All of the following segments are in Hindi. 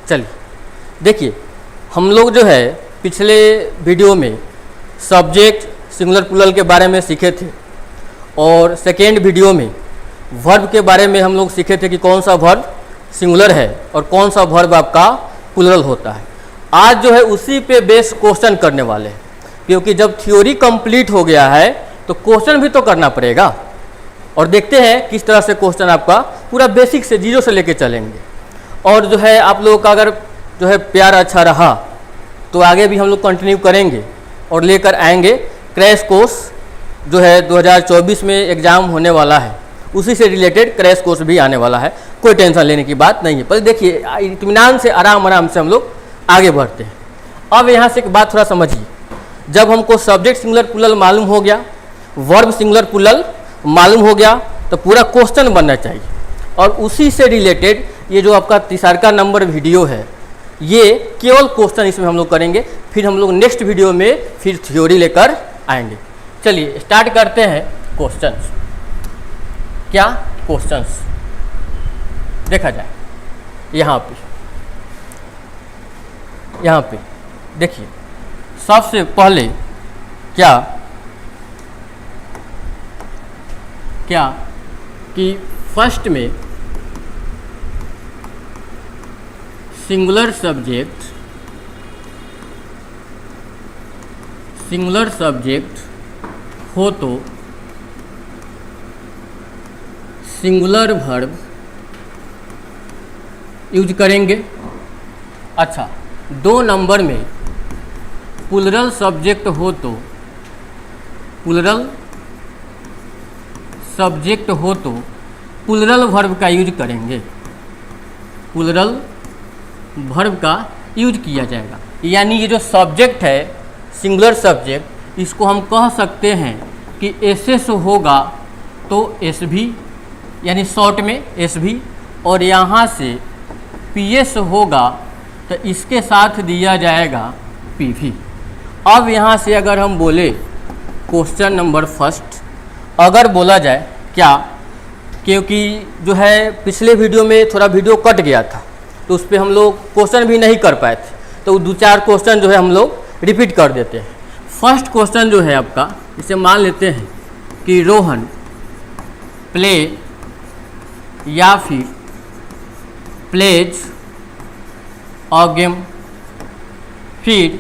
चलिए देखिए, हम लोग जो है पिछले वीडियो में सब्जेक्ट सिंगुलर प्लूरल के बारे में सीखे थे और सेकेंड वीडियो में वर्ब के बारे में हम लोग सीखे थे कि कौन सा वर्ब सिंगुलर है और कौन सा वर्ब आपका प्लूरल होता है। आज जो है उसी पे बेस क्वेश्चन करने वाले हैं, क्योंकि जब थ्योरी कंप्लीट हो गया है तो क्वेश्चन भी तो करना पड़ेगा। और देखते हैं किस तरह से क्वेश्चन आपका पूरा बेसिक से जीरो से लेके चलेंगे। और जो है आप लोगों का अगर जो है प्यार अच्छा रहा तो आगे भी हम लोग कंटिन्यू करेंगे और लेकर आएंगे क्रैश कोर्स जो है 2024 में एग्ज़ाम होने वाला है, उसी से रिलेटेड क्रैश कोर्स भी आने वाला है। कोई टेंशन लेने की बात नहीं है। पर देखिए इत्मीनान से आराम से हम लोग आगे बढ़ते हैं। अब यहाँ से एक बात थोड़ा समझिए, जब हमको सब्जेक्ट सिंगुलर प्लूरल मालूम हो गया, वर्ब सिंगुलर प्लूरल मालूम हो गया, तो पूरा क्वेश्चन बनना चाहिए। और उसी से रिलेटेड ये जो आपका तीसरा नंबर वीडियो है, ये केवल क्वेश्चन इसमें हम लोग करेंगे। फिर हम लोग नेक्स्ट वीडियो में फिर थ्योरी लेकर आएंगे। चलिए स्टार्ट करते हैं क्वेश्चंस। क्या क्वेश्चंस देखा जाए, यहाँ पे देखिए, सबसे पहले क्या कि फर्स्ट में सिंगुलर सब्जेक्ट हो तो सिंगुलर वर्ब यूज करेंगे। अच्छा, 2 नंबर में प्लूरल सब्जेक्ट हो तो प्लूरल वर्ब का यूज करेंगे, प्लूरल वर्ब का यूज किया जाएगा। यानी ये जो सब्जेक्ट है सिंगुलर सब्जेक्ट, इसको हम कह सकते हैं कि एसएस होगा तो एसवी, यानी शॉर्ट में एसवी, और यहाँ से पीएस होगा तो इसके साथ दिया जाएगा पीवी। अब यहाँ से अगर हम बोले क्वेश्चन नंबर फर्स्ट, अगर बोला जाए क्या, क्योंकि जो है पिछले वीडियो में थोड़ा वीडियो कट गया था तो उस पर हम लोग क्वेश्चन भी नहीं कर पाए थे, तो 2-4 क्वेश्चन जो है हम लोग रिपीट कर देते हैं। फर्स्ट क्वेश्चन जो है आपका, इसे मान लेते हैं कि रोहन प्ले या फिर प्लेज अ गेम। फिर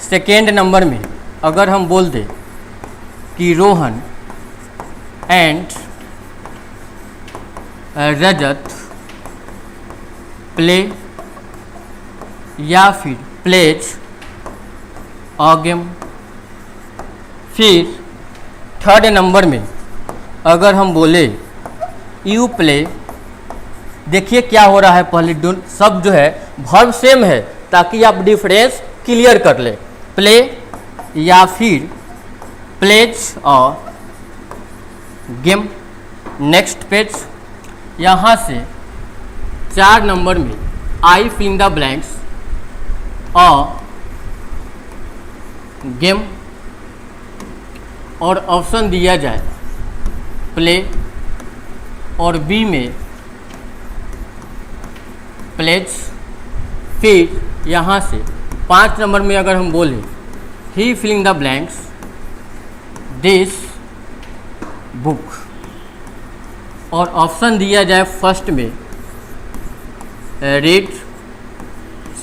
सेकेंड नंबर में अगर हम बोल दें कि रोहन एंड रजत प्ले या फिर प्लेज अ गेम। फिर थर्ड नंबर में अगर हम बोले यू प्ले, देखिए क्या हो रहा है, पहले सब जो है वर्ब सेम है ताकि आप डिफरेंस क्लियर कर ले। प्ले या फिर plays a game. Next page, यहाँ से 4 नंबर में I fill in the blanks a game, और ऑप्शन दिया जाए प्ले और बी में प्लेज। फिर यहाँ से 5 नंबर में अगर हम बोले he filling the blanks this book, और ऑप्शन दिया जाए फर्स्ट में रीड,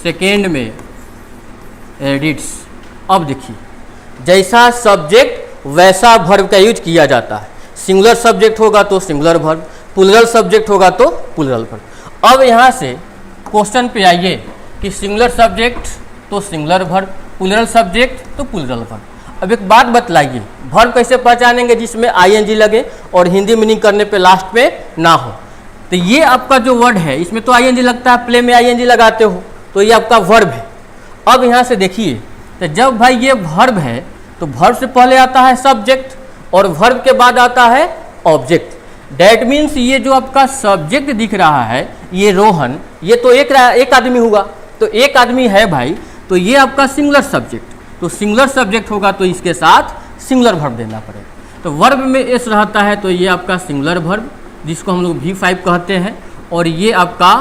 सेकेंड में रीड्स। अब देखिए, जैसा सब्जेक्ट वैसा वर्ब का यूज किया जाता है। सिंगुलर सब्जेक्ट होगा तो सिंगुलर वर्ब, प्लूरल सब्जेक्ट होगा तो प्लूरल वर्ब। अब यहाँ से क्वेश्चन पे आइए कि सिंगुलर सब्जेक्ट तो सिंगुलर वर्ब, प्लूरल सब्जेक्ट तो प्लूरल वर्ब। अब एक बात बतलाइए, वर्ब कैसे पहचानेंगे जिसमें आईएनजी लगे और हिंदी मीनिंग करने पे लास्ट में ना हो। तो ये आपका जो वर्ड है इसमें तो आईएनजी लगता है, प्ले में आईएनजी लगाते हो तो ये आपका वर्ब है। अब यहाँ से देखिए, तो जब भाई ये वर्ब है तो वर्ब से पहले आता है सब्जेक्ट और वर्ब के बाद आता है ऑब्जेक्ट। डैट मीन्स ये जो आपका सब्जेक्ट दिख रहा है ये रोहन, ये तो एक आदमी हुआ, तो एक आदमी है भाई, तो ये आपका सिंगुलर सब्जेक्ट। तो सिंगुलर सब्जेक्ट होगा तो इसके साथ सिंगुलर वर्ब देना पड़ेगा। तो वर्ब में एस रहता है तो ये आपका सिंगुलर वर्ब जिसको हम लोग V5 कहते हैं, और ये आपका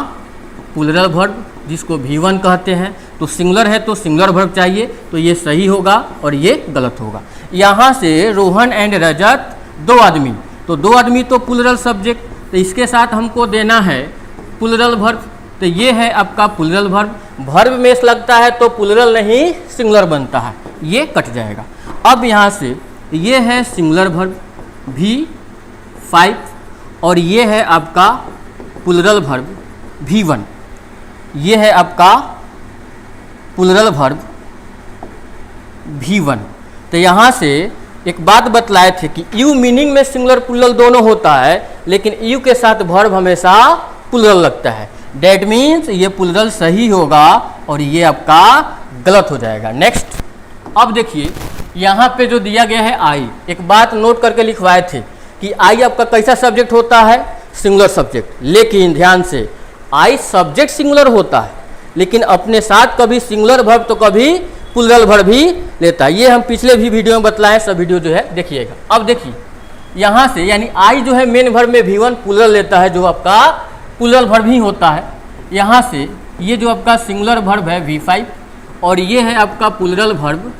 प्लूरल वर्ब जिसको V1 कहते हैं। तो सिंगुलर है तो सिंगुलर वर्ब चाहिए, तो ये सही होगा और ये गलत होगा। यहाँ से रोहन एंड रजत 2 आदमी, तो 2 आदमी तो प्लूरल सब्जेक्ट, तो इसके साथ हमको देना है प्लूरल वर्ब। तो ये है आपका प्लूरल वर्ब। वर्ब में लगता है तो प्लूरल नहीं सिंगुलर बनता है, ये कट जाएगा। अब यहाँ से ये है सिंगुलर वर्ब V5 और ये है आपका प्लूरल वर्ब V1। ये है आपका प्लूरल वर्ब V1। तो यहाँ से एक बात बतलाए थे कि यू मीनिंग में सिंगुलर प्लूरल दोनों होता है, लेकिन यू के साथ वर्ब हमेशा प्लूरल लगता है। डेट मीन्स ये प्लूरल सही होगा और ये आपका गलत हो जाएगा। नेक्स्ट, अब देखिए यहाँ पे जो दिया गया है आई, एक बात नोट करके लिखवाए थे कि आई आपका कैसा सब्जेक्ट होता है, सिंगुलर सब्जेक्ट। लेकिन ध्यान से, आई सब्जेक्ट सिंगुलर होता है, लेकिन अपने साथ कभी सिंगुलर वर्ब तो कभी प्लूरल वर्ब भी लेता है। ये हम पिछले भी वीडियो में बतलाएं, सब वीडियो जो है देखिएगा। अब देखिए यहाँ से, यानी आई जो है मेन वर्ब में V1 प्लूरल लेता है, जो आपका प्लूरल वर्ब ही होता है। यहाँ से ये जो आपका सिंगुलर वर्ब है V5 और ये है आपका प्लूरल वर्ब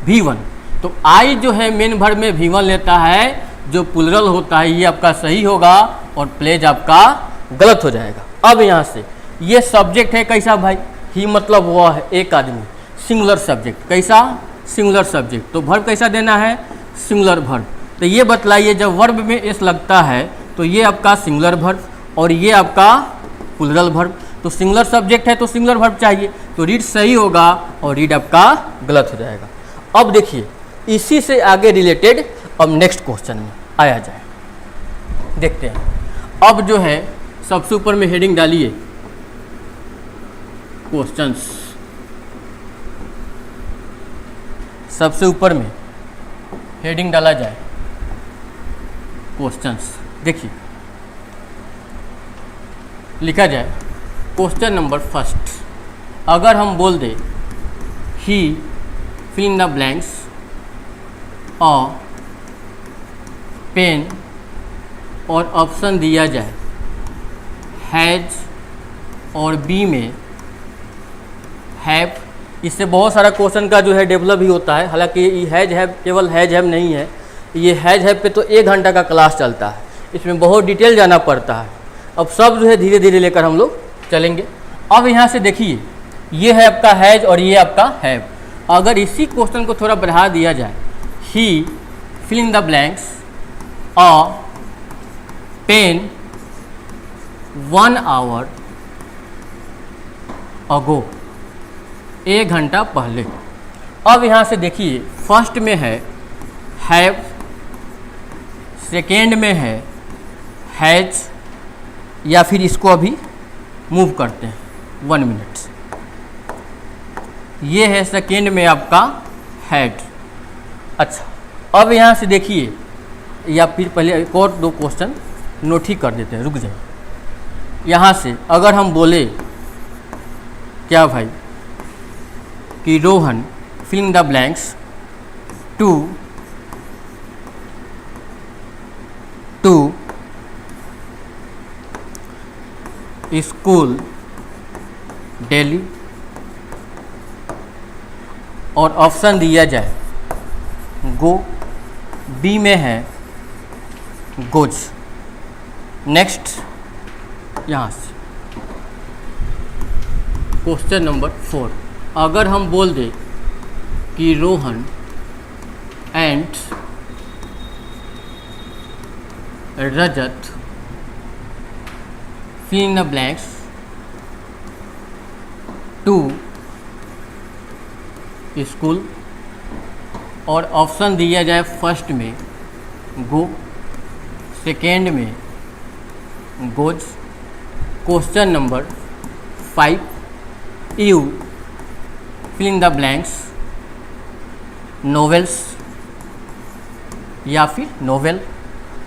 V1। तो आई जो है मेन वर्ब में V1 लेता है, जो प्लूरल होता है, ये आपका सही होगा और प्लेज आपका गलत हो जाएगा। अब यहाँ से ये सब्जेक्ट है कैसा भाई, ही मतलब वह है एक आदमी, सिंगुलर सब्जेक्ट। कैसा, सिंगुलर सब्जेक्ट। तो वर्ब कैसा देना है, सिंगुलर वर्ब। तो ये बतलाइए, जब वर्ब में एस लगता है तो ये आपका सिंगुलर वर्ब और ये आपका प्लूरल वर्ब। तो सिंगुलर सब्जेक्ट है तो सिंगुलर वर्ब चाहिए, तो रीड सही होगा और रीड आपका गलत हो जाएगा। अब देखिए इसी से आगे रिलेटेड अब नेक्स्ट क्वेश्चन में आया जाए, देखते हैं। अब जो है सबसे ऊपर में हेडिंग डालिए क्वेश्चंस, सबसे ऊपर में हेडिंग डाला जाए क्वेश्चंस। देखिए लिखा जाए क्वेश्चन नंबर फर्स्ट। अगर हम बोल दें he fill in the blanks a pen और ऑप्शन दिया जाए हैज और बी में हैव, इससे बहुत सारा क्वेश्चन का जो है डेवलप ही होता है। हालांकि ये हैज हैव केवल हैज हैव नहीं है, ये हैज हैव पे तो 1 घंटा का क्लास चलता है, इसमें बहुत डिटेल जाना पड़ता है। अब सब जो है धीरे धीरे लेकर हम लोग चलेंगे। अब यहाँ से देखिए ये है आपका हैज और ये आपका हैव। अगर इसी क्वेश्चन को थोड़ा बढ़ा दिया जाए, he fill in the blanks a pen 1 hour ago, 1 घंटा पहले। अब यहाँ से देखिए फर्स्ट में है हैव, सेकेंड में है हैज, या फिर इसको अभी मूव करते हैं 1 मिनट। ये है सेकेंड में आपका हैड। अच्छा, अब यहाँ से देखिए, या फिर पहले एक और 2 क्वेश्चन नोट ही कर देते हैं, रुक जाइए। यहाँ से अगर हम बोले क्या भाई कि Rohan fill in the blanks to school daily और ऑप्शन दिया जाए गो, बी में है गोज। नेक्स्ट यहाँ से क्वेश्चन नंबर 4। अगर हम बोल दें कि Rohan and Rajat fill in the blanks to school और ऑप्शन दिया जाए फर्स्ट में गो, सेकेंड में goes. Question number 5, you fill in the blanks novels या फिर नोवेल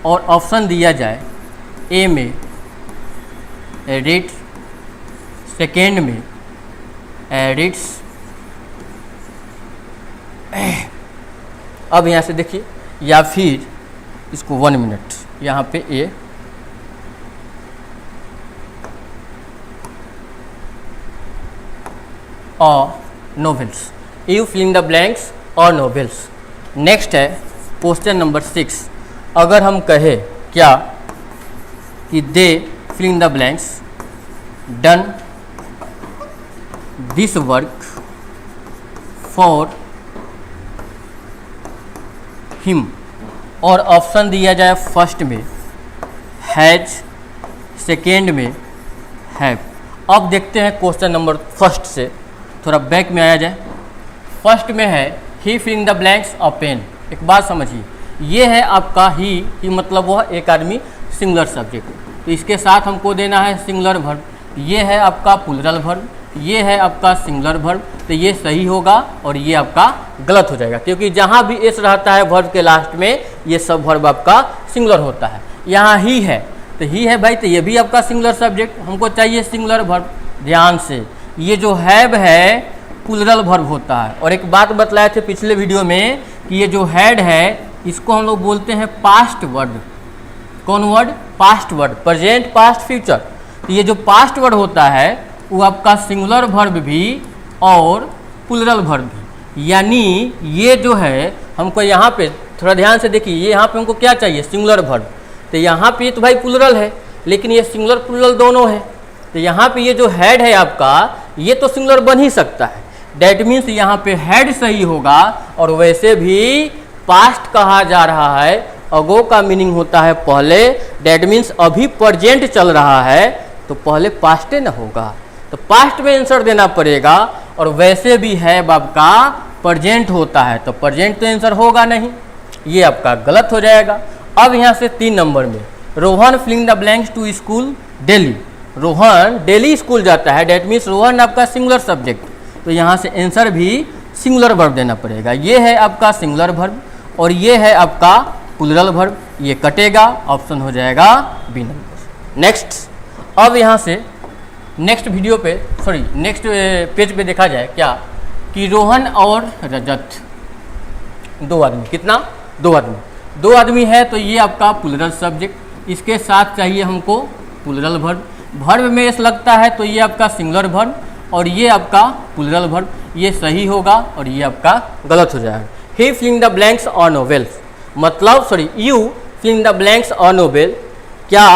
और ऑप्शन दिया जाए ए में रीड, सेकेंड में रीड्स। अब यहाँ से देखिए, या फिर इसको 1 मिनट यहाँ पे ए और novels. You fill in the blanks और नोवेल्स। नेक्स्ट है क्वेश्चन नंबर 6। अगर हम कहें क्या कि they fill in the blanks done this work for him, और ऑप्शन दिया जाए फर्स्ट में हैज, सेकेंड में हैव। अब देखते हैं क्वेश्चन नंबर फर्स्ट से, थोड़ा बैक में आया जाए। फर्स्ट में है he fill in the blanks a pen. एक बात समझिए, ये है आपका ही मतलब वह एक आदमी सिंगुलर सब्जेक्ट, तो इसके साथ हमको देना है सिंगुलर वर्ब। ये है आपका प्लूरल वर्ब, ये है आपका सिंगुलर वर्ब, तो ये सही होगा और ये आपका गलत हो जाएगा, क्योंकि जहाँ भी एस रहता है वर्ब के लास्ट में ये सब वर्ब आपका सिंगुलर होता है। यहाँ ही है तो ही है भाई, तो ये भी आपका सिंगुलर सब्जेक्ट, हमको चाहिए सिंगुलर वर्ब। ध्यान से, ये जो हैव है प्लूरल वर्ब होता है। और एक बात बतलाए थे पिछले वीडियो में कि ये जो हैड है इसको हम लोग बोलते हैं पास्ट वर्ड। कौन word? Past word, present, past, future. तो ये जो पास्ट वर्ड होता है वो आपका सिंगुलर वर्ब भी और प्लूरल वर्ब भी, यानी ये जो है हमको यहाँ पे थोड़ा ध्यान से देखिए, ये यहाँ पे हमको क्या चाहिए? Singular verb. तो यहाँ पे तो भाई प्लूरल है, लेकिन ये सिंगुलर प्लूरल दोनों है, तो यहाँ पे ये जो हैड है आपका ये तो सिंगुलर बन ही सकता है। डैट मीन्स यहाँ पे हैड सही होगा, और वैसे भी पास्ट कहा जा रहा है, अगो का मीनिंग होता है पहले, डैट मीन्स अभी प्रेजेंट चल रहा है तो पहले पास्टे ना होगा, तो पास्ट में आंसर देना पड़ेगा। और वैसे भी है आपका प्रेजेंट होता है तो प्रेजेंट तो आंसर होगा नहीं, ये आपका गलत हो जाएगा। अब यहाँ से 3 नंबर में Rohan filling the blanks to school daily. Rohan daily school जाता है, डैट मीन्स रोहन आपका सिंगुलर सब्जेक्ट, तो यहाँ से आंसर भी सिंगुलर वर्ब देना पड़ेगा। ये है आपका सिंगुलर वर्ब और ये है आपका प्लूरल वर्ब, ये कटेगा, ऑप्शन हो जाएगा बी नंबर। नेक्स्ट, अब यहाँ से नेक्स्ट वीडियो पे नेक्स्ट पेज पे देखा जाए क्या कि रोहन और रजत 2 आदमी, कितना? 2 आदमी। 2 आदमी है तो ये आपका प्लूरल सब्जेक्ट, इसके साथ चाहिए हमको प्लूरल वर्ब। वर्ब में एस लगता है तो ये आपका सिंगुलर वर्ब और ये आपका प्लूरल वर्ब, ये सही होगा और ये आपका गलत हो जाएगा। ही फिलिंग द ब्लैंक्स और नोवेल्स, मतलब यू फिलिंग द ब्लैंक्स और नोवेल। क्या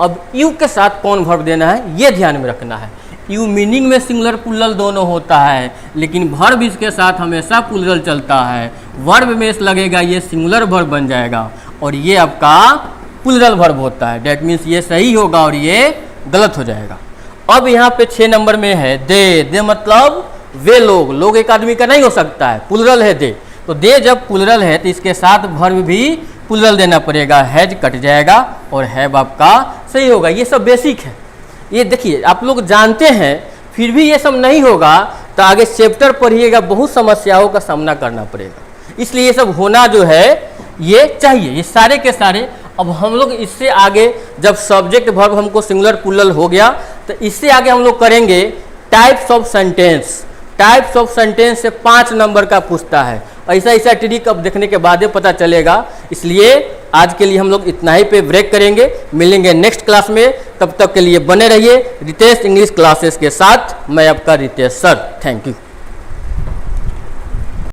अब यू के साथ कौन वर्ब देना है ये ध्यान में रखना है। यू मीनिंग में सिंगुलर प्लूरल दोनों होता है, लेकिन वर्ब इसके साथ हमेशा प्लूरल चलता है। वर्ब में इस लगेगा ये सिंगुलर वर्ब बन जाएगा और ये आपका प्लूरल वर्ब होता है, डैट मीन्स ये सही होगा और ये गलत हो जाएगा। अब यहाँ पे 6 नंबर में है दे मतलब वे लोग, लोग एक आदमी का नहीं हो सकता है, प्लूरल है दे, तो दे जब प्लूरल है तो इसके साथ वर्ब भी प्लूरल देना पड़ेगा, हैज कट जाएगा और हैव आपका सही होगा। ये सब बेसिक है, ये देखिए आप लोग जानते हैं, फिर भी ये सब नहीं होगा तो आगे चैप्टर पढ़िएगा, बहुत समस्याओं का सामना करना पड़ेगा। इसलिए ये सब होना जो है ये चाहिए, ये सारे के सारे। अब हम लोग इससे आगे जब सब्जेक्ट वर्ब हमको सिंगुलर प्लूरल हो गया तो इससे आगे हम लोग करेंगे types of sentence. Types of sentence से 5 नंबर का पूछता है, ऐसा ट्रिक अब देखने के बाद ही पता चलेगा। इसलिए आज के लिए हम लोग इतना ही पे ब्रेक करेंगे, मिलेंगे नेक्स्ट क्लास में। तब तक के लिए बने रहिए रितेश इंग्लिश क्लासेस के साथ। मैं आपका रितेश सर, थैंक यू।